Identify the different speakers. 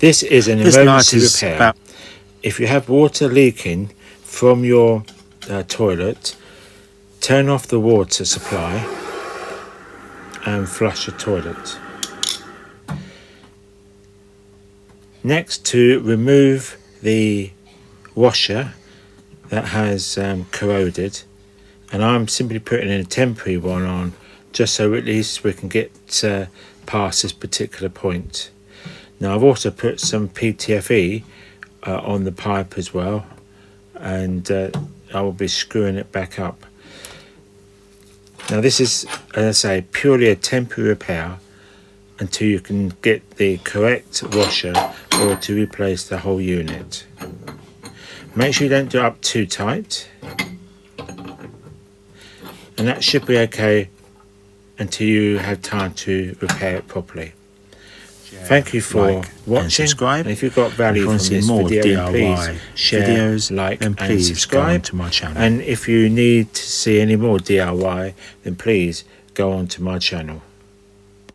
Speaker 1: This is an emergency repair. If you have water leaking from your toilet, turn off the water supply and flush the toilet. Next, to remove the washer that has corroded, and I'm simply putting in a temporary one on just so at least we can get past this particular point. Now I've also put some PTFE on the pipe as well, and I will be screwing it back up. Now this is, as I say, purely a temporary repair until you can get the correct washer or to replace the whole unit. Make sure you don't do it up too tight, and that should be okay until you have time to repair it properly. Thank you for watching.
Speaker 2: Subscribe.
Speaker 1: And if you've got value from this video, please share,
Speaker 2: videos,
Speaker 1: like,
Speaker 2: then
Speaker 1: and
Speaker 2: please
Speaker 1: subscribe
Speaker 2: go to my channel.
Speaker 1: And if you need to see any more DIY, then please go on to my channel.